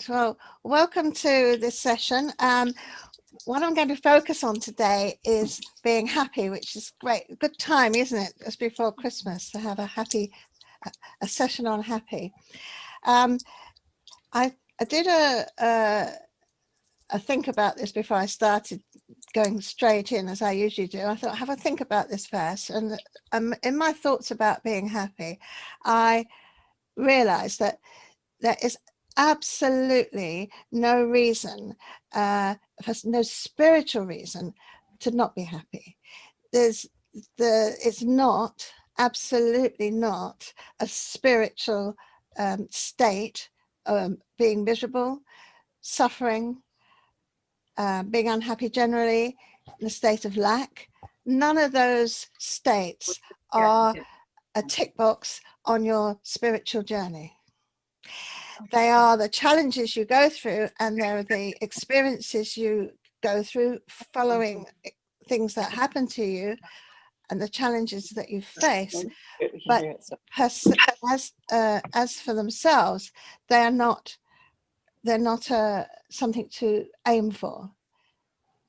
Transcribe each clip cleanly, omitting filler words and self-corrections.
Great. Well, welcome to this session. What I'm going to focus on today is being happy, which is great. Good time, isn't it? Just before Christmas to have a session on happy. I did a think about this before I started going straight in, as I usually do. I thought, have a think about this first. And in my thoughts about being happy, I realized that there is absolutely no reason, no spiritual reason to not be happy. It's not, absolutely not a spiritual state, being miserable, suffering, being unhappy generally, in a state of lack. None of those states are a tick box on your spiritual journey. They are the challenges you go through, and they're the experiences you go through following things that happen to you and the challenges that you face. But as for themselves, they're not something to aim for.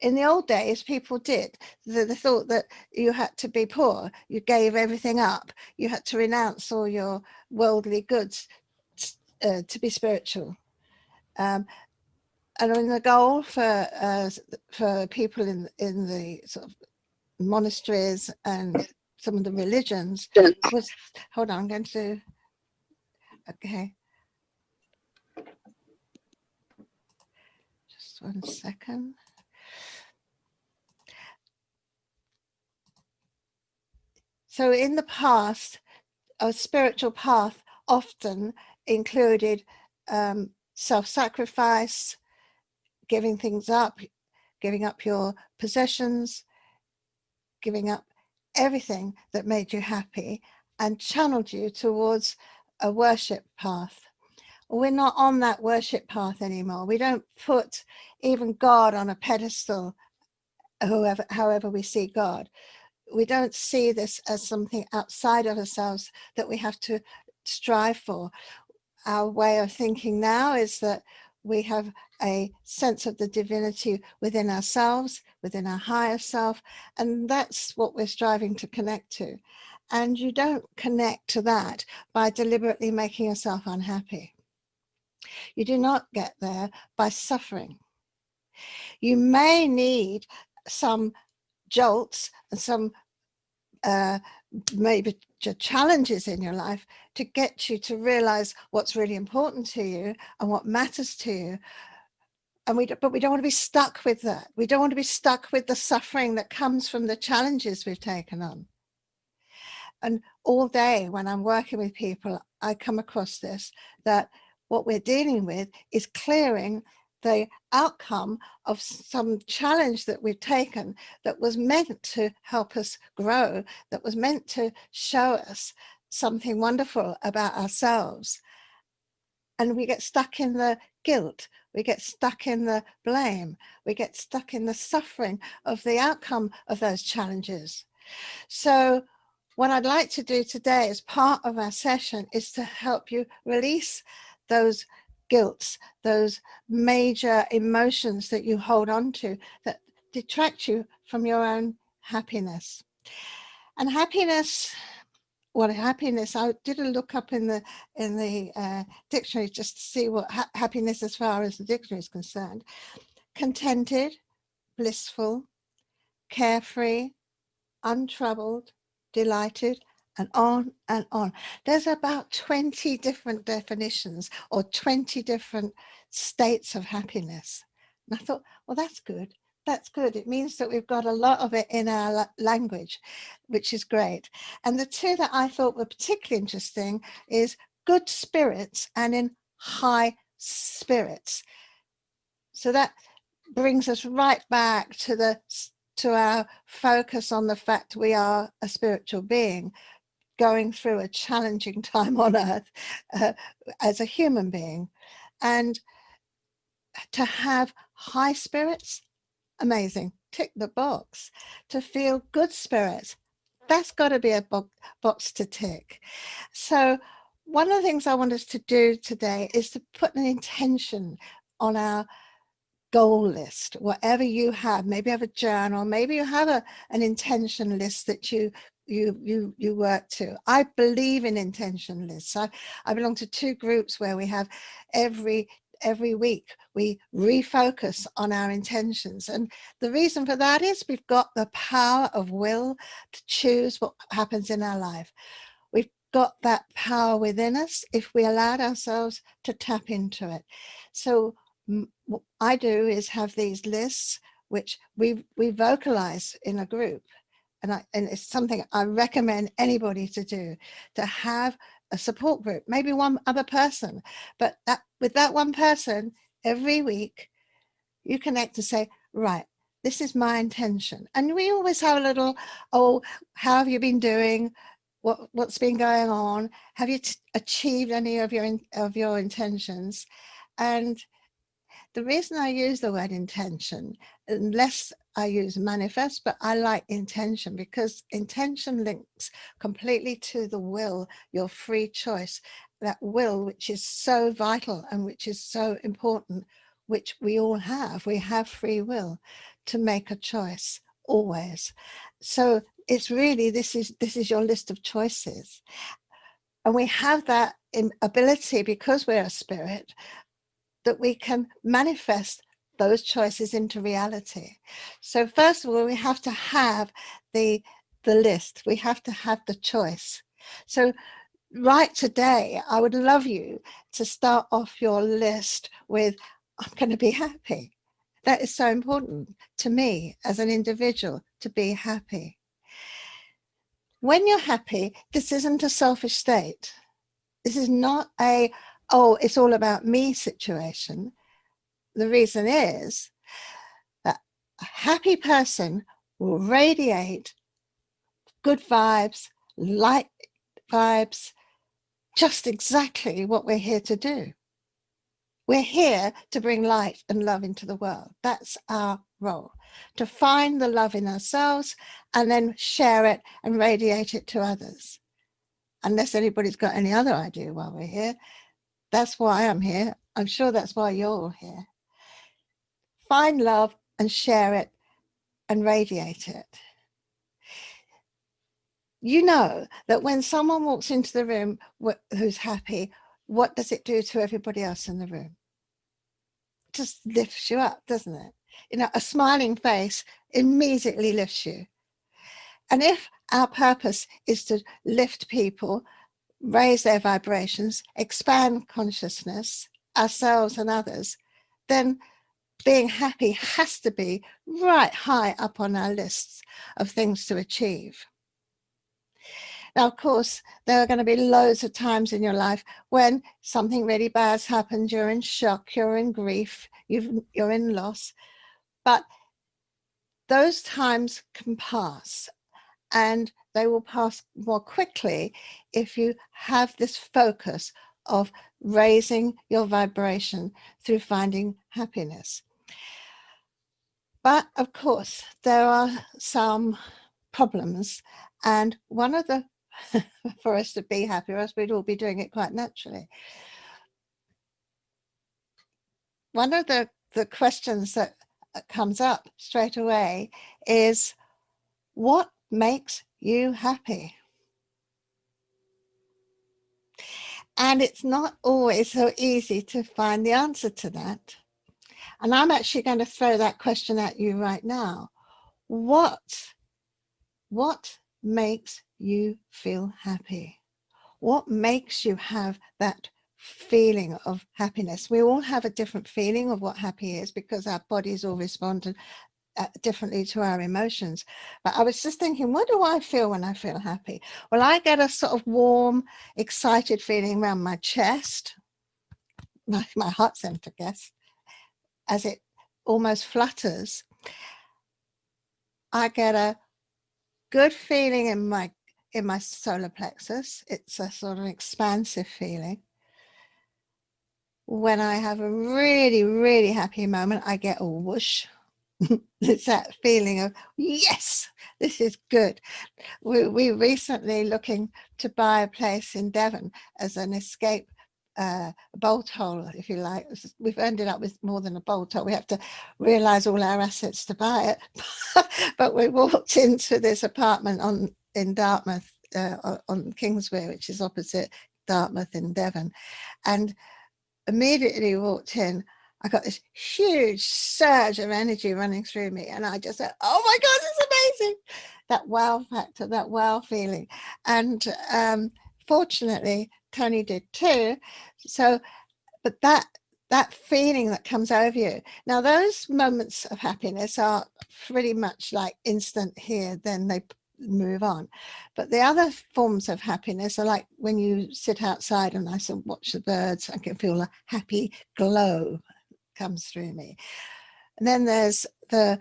In the old days, people did. They thought that you had to be poor. You gave everything up. You had to renounce all your worldly goods to be spiritual. And I mean, the goal for people in the sort of monasteries and some of the religions was, hold on, I'm going to, okay. Just 1 second. So in the past, a spiritual path often included self-sacrifice, giving things up, giving up your possessions, giving up everything that made you happy and channeled you towards a worship path. We're not on that worship path anymore. We don't put even God on a pedestal, however we see God. We don't see this as something outside of ourselves that we have to strive for. Our way of thinking now is that we have a sense of the divinity within ourselves, within our higher self, and that's what we're striving to connect to. And you don't connect to that by deliberately making yourself unhappy. You do not get there by suffering. You may need some jolts and some maybe challenges in your life to get you to realize what's really important to you and what matters to you. And but we don't want to be stuck with that. We don't want to be stuck with the suffering that comes from the challenges we've taken on. And all day when I'm working with people, I come across this, that what we're dealing with is clearing the outcome of some challenge that we've taken that was meant to help us grow, that was meant to show us something wonderful about ourselves. And we get stuck in the guilt, we get stuck in the blame, we get stuck in the suffering of the outcome of those challenges. So what I'd like to do today as part of our session is to help you release those guilts, those major emotions that you hold on to that detract you from your own happiness. And happiness, I did a look up in the dictionary just to see what happiness as far as the dictionary is concerned. Contented, blissful, carefree, untroubled, delighted, and on and on. There's about 20 different definitions or 20 different states of happiness. And I thought, well, that's good. That's good. It means that we've got a lot of it in our language, which is great. And the two that I thought were particularly interesting is good spirits and in high spirits. So that brings us right back to our focus on the fact we are a spiritual being going through a challenging time on earth as a human being. And to have high spirits, amazing, tick the box. To feel good spirits, that's got to be a box to tick. So one of the things I want us to do today is to put an intention on our goal list, whatever you have. Maybe you have a journal, maybe you have an intention list that you work to. I believe in intention lists. I belong to 2 groups where we have every week we refocus on our intentions, and the reason for that is we've got the power of will to choose what happens in our life. We've got that power within us if we allowed ourselves to tap into it. So what I do is have these lists which we vocalize in a group, and it's something I recommend anybody to do, to have a support group, maybe one other person, but that with that one person every week you connect to say, right, this is my intention. And we always have a little, oh, how have you been doing? What's been going on? Have you achieved any of your intentions? And the reason I use the word intention, unless I use manifest, but I like intention because intention links completely to the will, your free choice, that will, which is so vital and which is so important, which we all have. We have free will to make a choice always. So it's really, this is your list of choices. And we have that ability because we're a spirit, that we can manifest those choices into reality. So first of all, we have to have the list. We have to have the choice. So right today, I would love you to start off your list with, I'm going to be happy. That is so important to me as an individual, to be happy. When you're happy, this isn't a selfish state. This is not a, oh, it's all about me situation. The reason is that a happy person will radiate good vibes, light vibes, just exactly what we're here to do. We're here to bring light and love into the world. That's our role, to find the love in ourselves and then share it and radiate it to others. Unless anybody's got any other idea why we're here, that's why I'm here. I'm sure that's why you're all here. Find love and share it and radiate it. You know that when someone walks into the room who's happy, what does it do to everybody else in the room? It just lifts you up, doesn't it? You know, a smiling face immediately lifts you. And if our purpose is to lift people, raise their vibrations, expand consciousness, ourselves and others, then being happy has to be right high up on our lists of things to achieve. Now, of course, there are going to be loads of times in your life when something really bad's happened. You're in shock, you're in grief, you're in loss. But those times can pass, and they will pass more quickly if you have this focus of raising your vibration through finding happiness. But of course, there are some problems, and one of the for us to be happy, or else we'd all be doing it quite naturally. One of the questions that comes up straight away is, what makes you happy? And it's not always so easy to find the answer to that. And I'm actually going to throw that question at you right now. What makes you feel happy? What makes you have that feeling of happiness? We all have a different feeling of what happy is because our bodies all respond differently to our emotions. But I was just thinking, what do I feel when I feel happy? Well, I get a sort of warm, excited feeling around my chest, my heart center, I guess, as it almost flutters. I get a good feeling in my solar plexus. It's a sort of expansive feeling. When I have a really, really happy moment, I get a whoosh. It's that feeling of, yes, this is good. We recently looking to buy a place in Devon as an escape bolt hole, if you like. We've ended up with more than a bolt hole. We have to realize all our assets to buy it. But we walked into this apartment in Dartmouth, on Kingsway, which is opposite Dartmouth in Devon. And immediately walked in, I got this huge surge of energy running through me. And I just said, oh my God, it's amazing. That wow factor, that wow feeling. And fortunately, Tony did too. So, but that feeling that comes over you. Now, those moments of happiness are pretty much like instant here, then they move on. But the other forms of happiness are like when you sit outside and I sort of watch the birds, I can feel a happy glow comes through me. And then there's the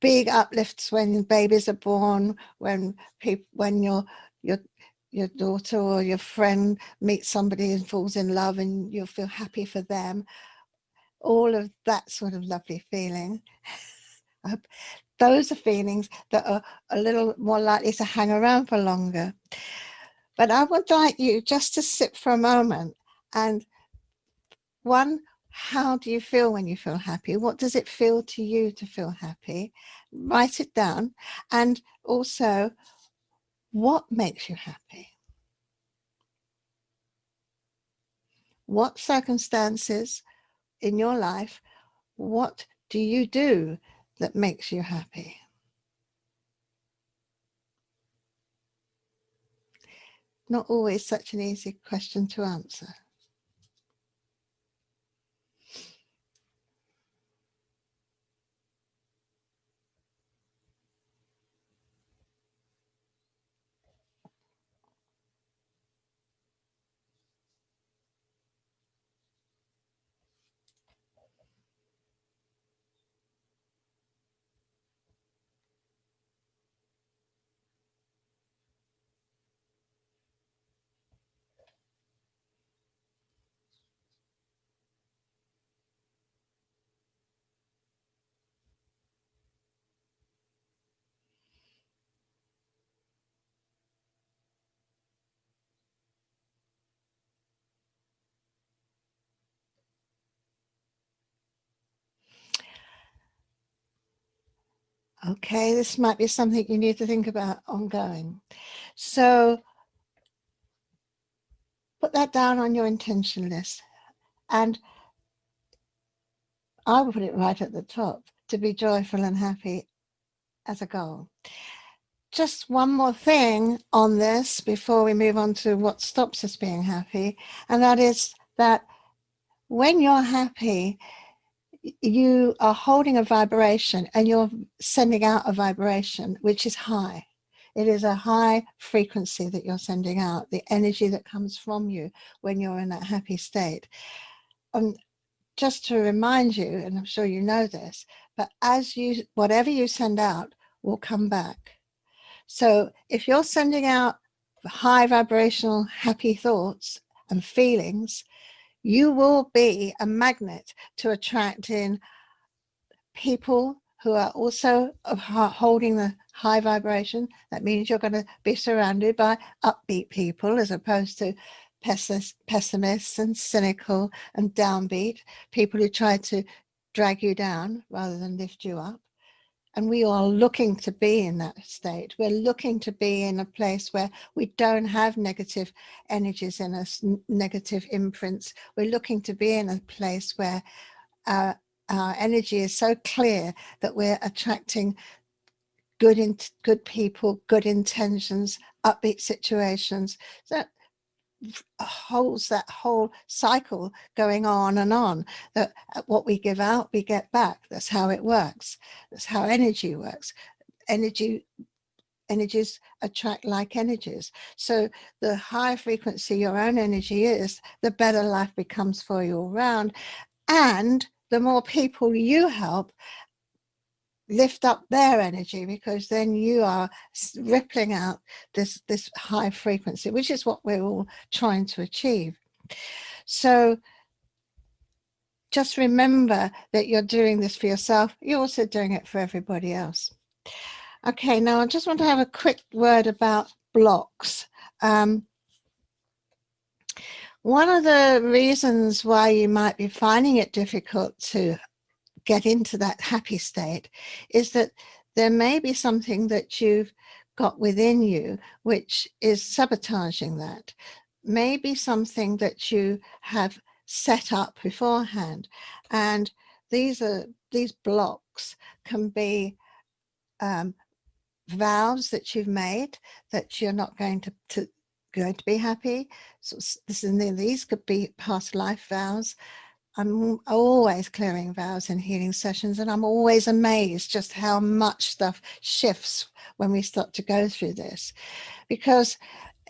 big uplifts when babies are born, when your daughter or your friend meets somebody and falls in love and you'll feel happy for them. All of that sort of lovely feeling. Those are feelings that are a little more likely to hang around for longer. But I would like you just to sit for a moment and how do you feel when you feel happy? What does it feel to you to feel happy? Write it down. And also, what makes you happy? What circumstances in your life, what do you do that makes you happy? Not always such an easy question to answer. Okay, this might be something you need to think about ongoing. So put that down on your intention list. And I will put it right at the top, to be joyful and happy as a goal. Just one more thing on this before we move on to what stops us being happy. And that is that when you're happy, you are holding a vibration and you're sending out a vibration which is high. It is a high frequency that you're sending out, the energy that comes from you when you're in that happy state. Just to remind you, and I'm sure you know this, but whatever you send out will come back. So if you're sending out high vibrational happy thoughts and feelings, you will be a magnet to attract in people who are also holding the high vibration. That means you're going to be surrounded by upbeat people as opposed to pessimists and cynical and downbeat, people who try to drag you down rather than lift you up. And we are looking to be in that state. We're looking to be in a place where we don't have negative energies in us, negative imprints. We're looking to be in a place where our energy is so clear that we're attracting good people, good intentions, upbeat situations. So holds that whole cycle going on, that what we give out, we get back. That's how it works. That's how energy works. Energies attract like energies. So the higher frequency your own energy is, the better life becomes for you all around. And the more people you help lift up their energy, because then you are rippling out this high frequency, which is what we're all trying to achieve. So just remember that you're doing this for yourself. You're also doing it for everybody else. Okay, now I just want to have a quick word about blocks. One of the reasons why you might be finding it difficult to get into that happy state is that there may be something that you've got within you which is sabotaging that. Maybe something that you have set up beforehand, and these blocks can be vows that you've made that you're not going to be happy. So these could be past life vows. I'm always clearing vows in healing sessions, and I'm always amazed just how much stuff shifts when we start to go through this, because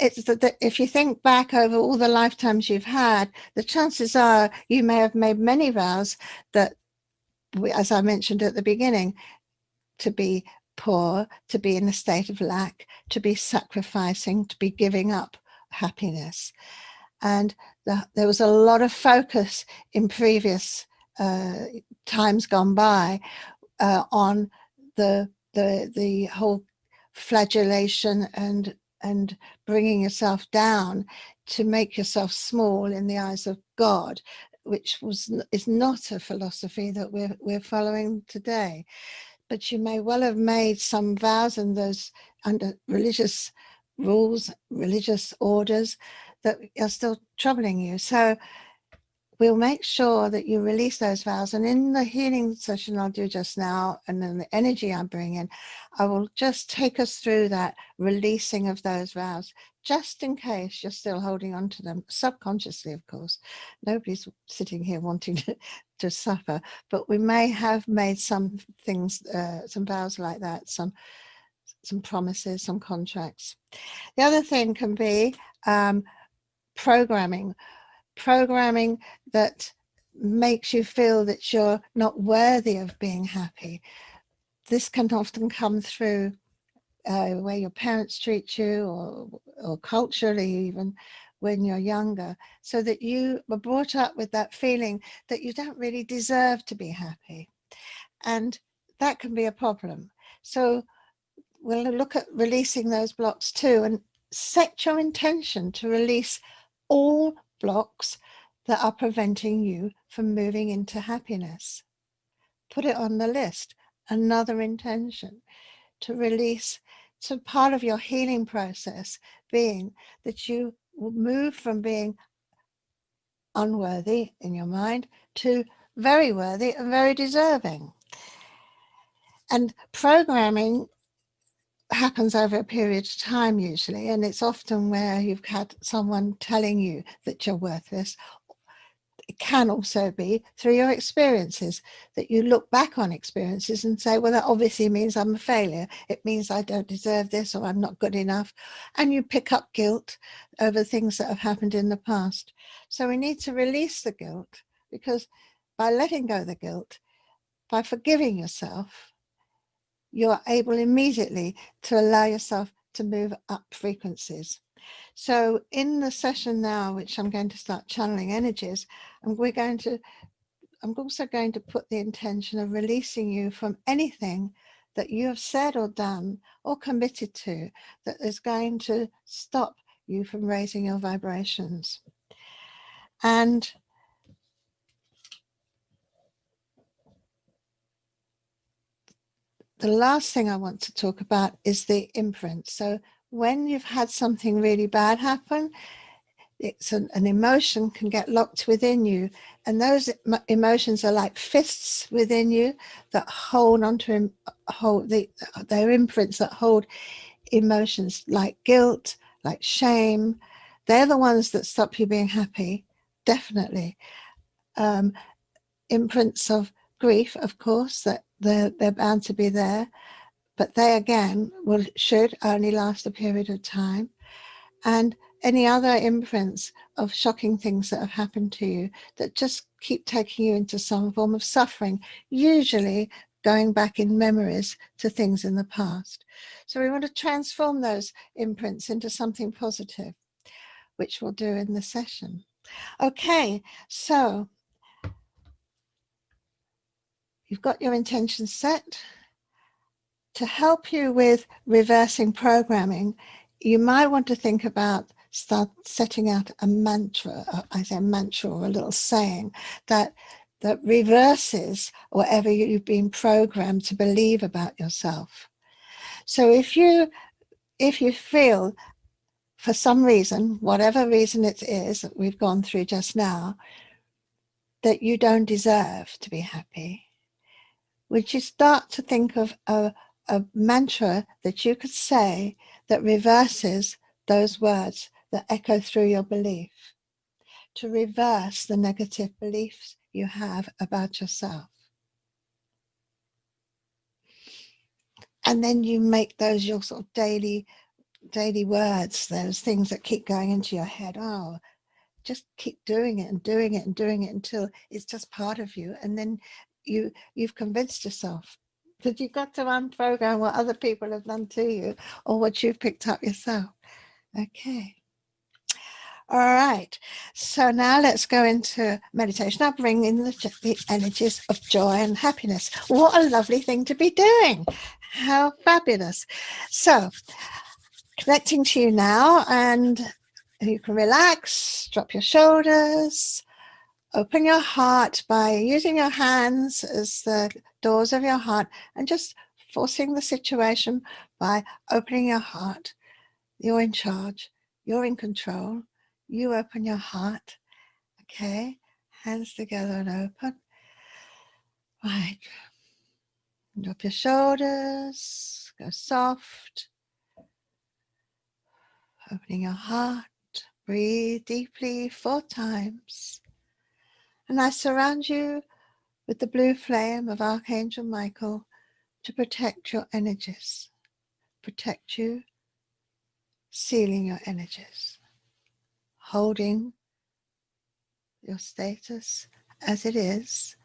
it's that if you think back over all the lifetimes you've had, the chances are you may have made many vows that, as I mentioned at the beginning, to be poor, to be in a state of lack, to be sacrificing, to be giving up happiness. And there was a lot of focus in previous times gone by on the whole flagellation and bringing yourself down to make yourself small in the eyes of God, which is not a philosophy that we're following today. But you may well have made some vows in those under religious rules, religious orders that are still troubling you. So we'll make sure that you release those vows. And in the healing session I'll do just now, and then the energy I bring in, I will just take us through that releasing of those vows, just in case you're still holding on to them, subconsciously, of course. Nobody's sitting here wanting to suffer, but we may have made some things, some vows like that, some promises, some contracts. The other thing can be programming that makes you feel that you're not worthy of being happy. This can often come through where your parents treat you, or culturally even, when you're younger, so that you were brought up with that feeling that you don't really deserve to be happy. And that can be a problem. So we'll look at releasing those blocks too, and set your intention to release all blocks that are preventing you from moving into happiness. Put it on the list. Another intention to release. So part of your healing process being that you will move from being unworthy in your mind to very worthy and very deserving. And programming happens over a period of time usually, and it's often where you've had someone telling you that you're worthless. It can also be through your experiences, that you look back on experiences and say, well, that obviously means I'm a failure. It means I don't deserve this, or I'm not good enough. And you pick up guilt over things that have happened in the past. So we need to release the guilt, because by letting go of the guilt, by forgiving yourself, you're able immediately to allow yourself to move up frequencies. So in the session now, which I'm going to start channeling energies, I'm also going to put the intention of releasing you from anything that you have said or done or committed to that is going to stop you from raising your vibrations. And the last thing I want to talk about is the imprint. So when you've had something really bad happen, it's an emotion can get locked within you, and those emotions are like fists within you that hold onto their imprints that hold emotions like guilt, like shame. They're the ones that stop you being happy, definitely. Imprints of grief, of course, that they're bound to be there, but they again should only last a period of time. And any other imprints of shocking things that have happened to you that just keep taking you into some form of suffering, usually going back in memories to things in the past. So we want to transform those imprints into something positive, which we'll do in the session. Okay, so You've got your intention set. To help you with reversing programming, you might want to think about setting out a mantra. I say mantra, or a little saying that reverses whatever you've been programmed to believe about yourself. So if you feel, for some reason, whatever reason it is that we've gone through just now, that you don't deserve to be happy, would you start to think of a mantra that you could say that reverses those words that echo through your belief, to reverse the negative beliefs you have about yourself? And then you make those your sort of daily words, those things that keep going into your head. Oh, just keep doing it and doing it and doing it until it's just part of you. And then you've convinced yourself that you've got to unprogram what other people have done to you or what you've picked up yourself. Okay. All right. So now let's go into meditation. I'll bring in the energies of joy and happiness. What a lovely thing to be doing. How fabulous. So connecting to you now, and you can relax, drop your shoulders, open your heart by using your hands as the doors of your heart and just forcing the situation by opening your heart. You're in charge. You're in control. You open your heart. Okay. Hands together and open. Right. Drop your shoulders. Go soft. Opening your heart. Breathe deeply 4 times. And I surround you with the blue flame of Archangel Michael to protect your energies. Protect you, sealing your energies. Holding your status as it is.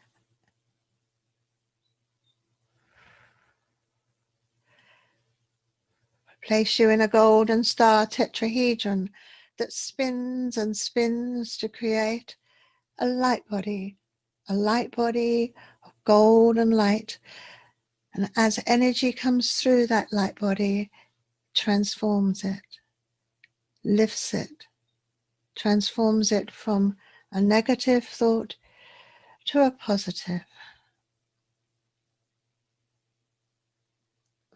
Place you in a golden star tetrahedron that spins and spins to create a light body of golden light. And as energy comes through that light body, transforms it, lifts it, transforms it from a negative thought to a positive.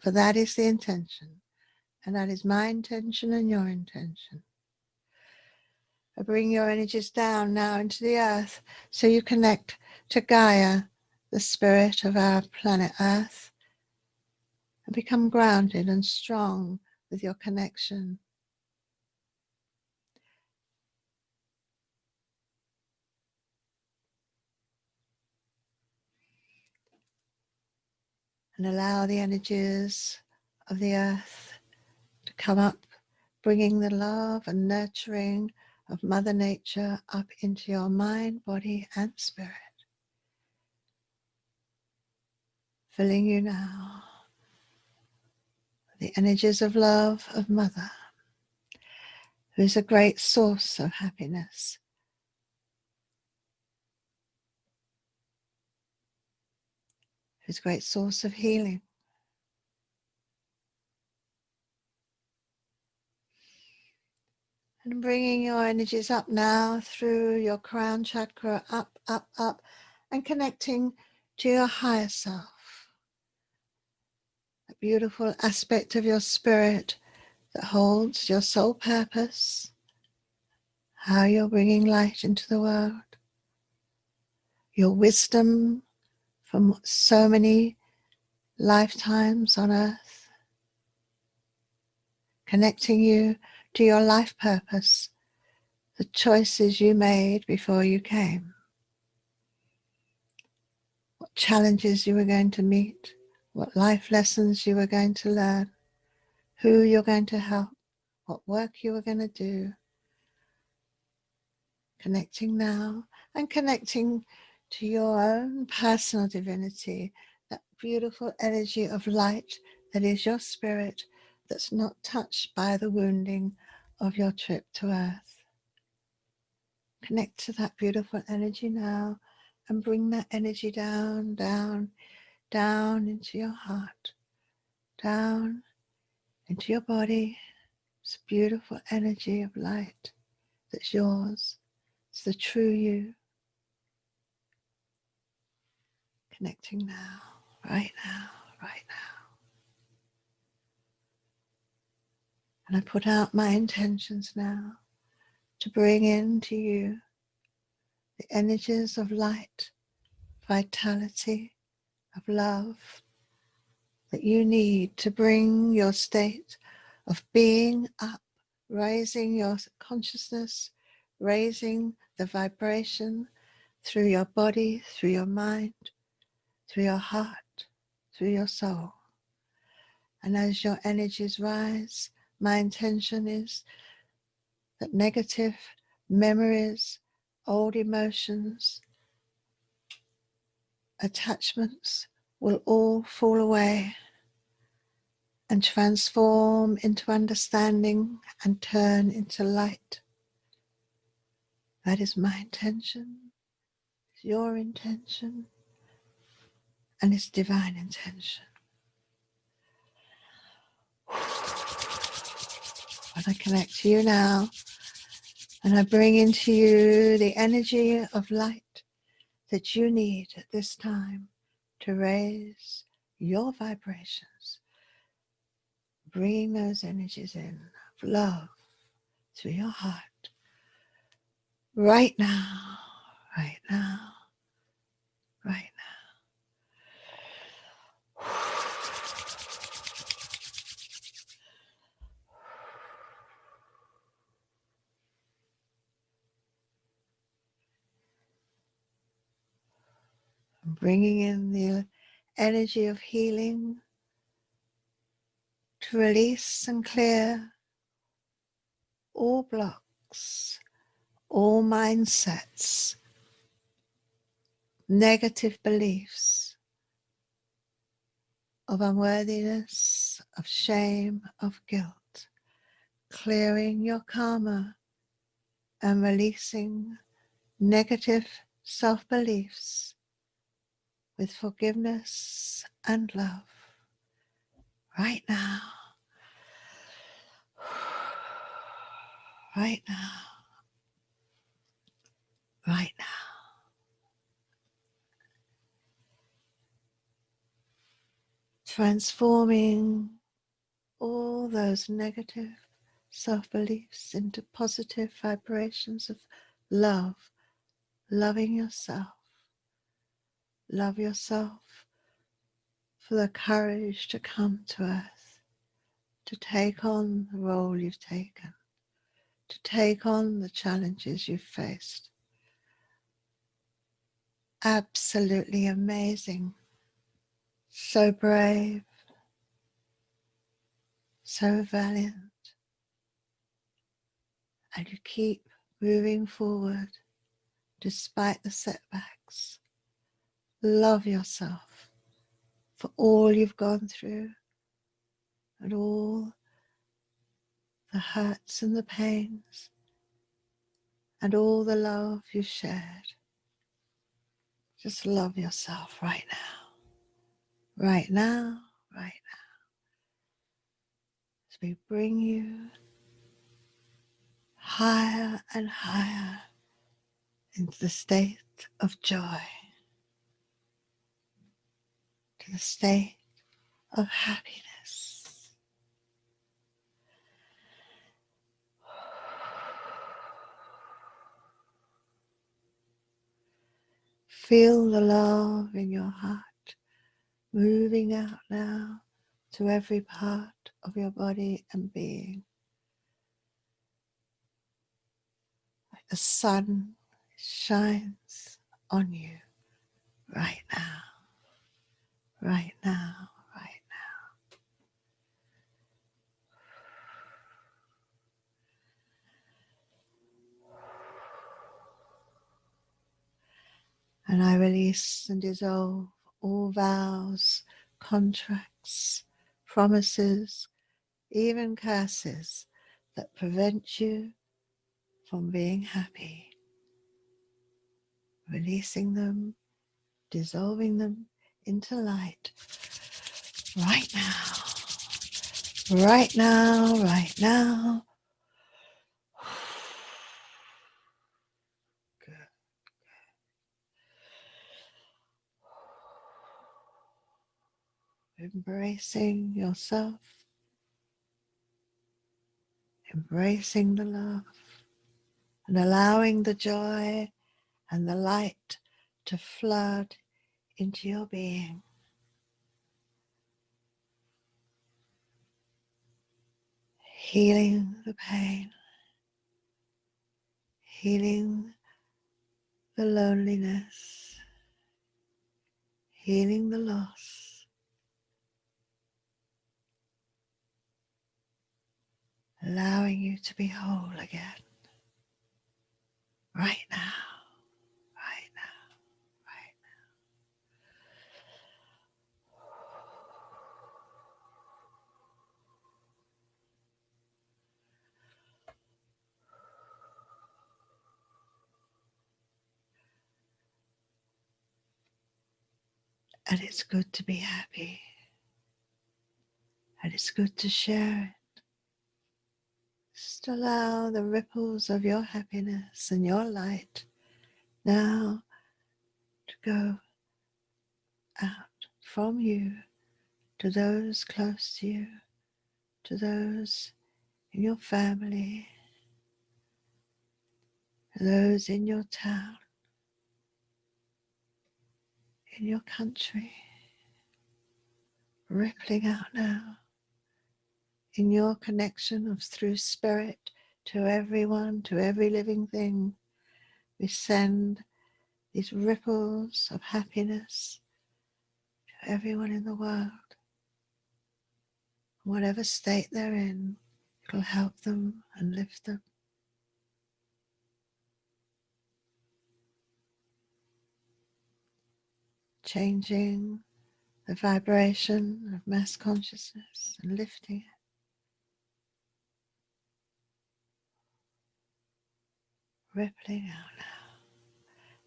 For that is the intention, and that is my intention and your intention. I bring your energies down now into the earth so you connect to Gaia, the spirit of our planet Earth, and become grounded and strong with your connection. And allow the energies of the earth to come up, bringing the love and nurturing of Mother Nature up into your mind, body, and spirit. Filling you now with the energies of love of Mother, who is a great source of happiness. Who's a great source of healing. And bringing your energies up now through your crown chakra, up, up, up, and connecting to your higher self. A beautiful aspect of your spirit that holds your soul purpose, how you're bringing light into the world, your wisdom from so many lifetimes on earth, connecting you to your life purpose, the choices you made before you came, what challenges you were going to meet, what life lessons you were going to learn, who you're going to help, what work you were going to do. Connecting now and connecting to your own personal divinity, that beautiful energy of light that is your spirit, that's not touched by the wounding of your trip to Earth. Connect to that beautiful energy now and bring that energy down, down, down into your heart, down into your body. It's a beautiful energy of light that's yours. It's the true you. Connecting now, right now, right now. And I put out my intentions now to bring into you the energies of light, vitality, of love that you need to bring your state of being up, raising your consciousness, raising the vibration through your body, through your mind, through your heart, through your soul. And as your energies rise, my intention is that negative memories, old emotions, attachments will all fall away and transform into understanding and turn into light. That is my intention, it's your intention, and it's divine intention. And I connect to you now, and I bring into you the energy of light that you need at this time to raise your vibrations, bringing those energies in of love through your heart right now, right now, right now. I'm bringing in the energy of healing to release and clear all blocks, all mindsets, negative beliefs of unworthiness, of shame, of guilt, clearing your karma and releasing negative self-beliefs with forgiveness and love right now, right now, right now. Transforming all those negative self-beliefs into positive vibrations of love, loving yourself. Love yourself for the courage to come to earth, to take on the role you've taken, to take on the challenges you've faced. Absolutely amazing, so brave, so valiant, and you keep moving forward despite the setbacks. Love yourself for all you've gone through and all the hurts and the pains and all the love you've shared. Just love yourself right now, right now, right now. As we bring you higher and higher into the state of joy, to the state of happiness. Feel the love in your heart moving out now to every part of your body and being. Like the sun shines on you right now, right now, right now. And I release and dissolve all vows, contracts, promises, even curses that prevent you from being happy releasing them, dissolving them into light right now, right now, right now. Good. Embracing yourself, embracing the love, and allowing the joy and the light to flood into your being. Healing the pain, healing the loneliness, healing the loss, allowing you to be whole again, right now, right now, right now. And it's good to be happy, and it's good to share it. Just allow the ripples of your happiness and your light now to go out from you to those close to you, to those in your family, to those in your town, in your country, rippling out now in your connection of through spirit to everyone, to every living thing. We send these ripples of happiness to everyone in the world. Whatever state they're in, it'll help them and lift them. Changing the vibration of mass consciousness and lifting it. Rippling out now.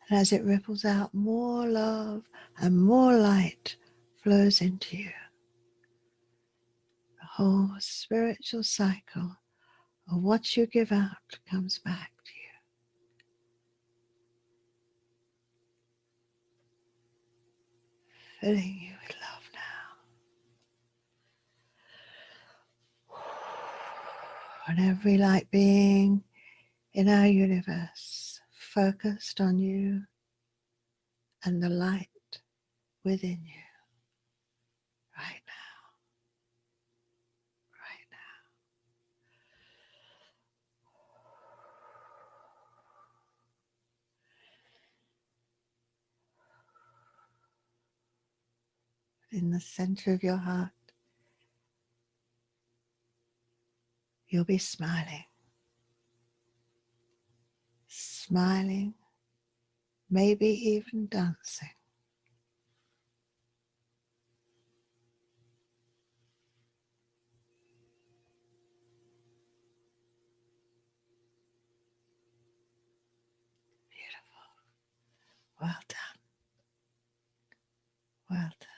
And as it ripples out, more love and more light flows into you. The whole spiritual cycle of what you give out comes back to you. Filling you with love now. And every light being in our universe focused on you and the light within you right now, right now. In the center of your heart, you'll be smiling, smiling, maybe even dancing. Beautiful. Well done. Well done.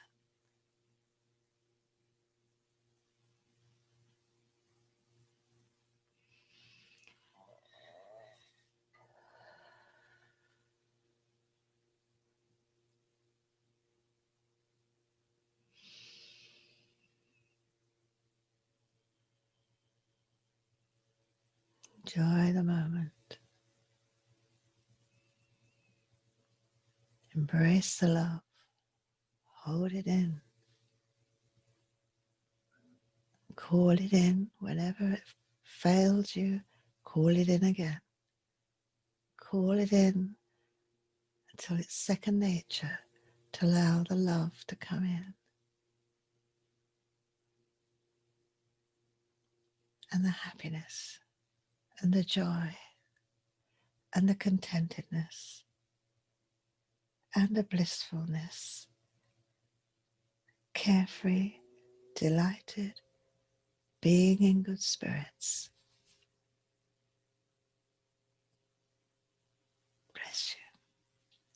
Enjoy the moment. Embrace the love. Hold it in. Call it in whenever it fails you. Call it in again. Call it in until it's second nature to allow the love to come in. And the happiness and the joy and the contentedness and the blissfulness. Carefree, delighted, being in good spirits.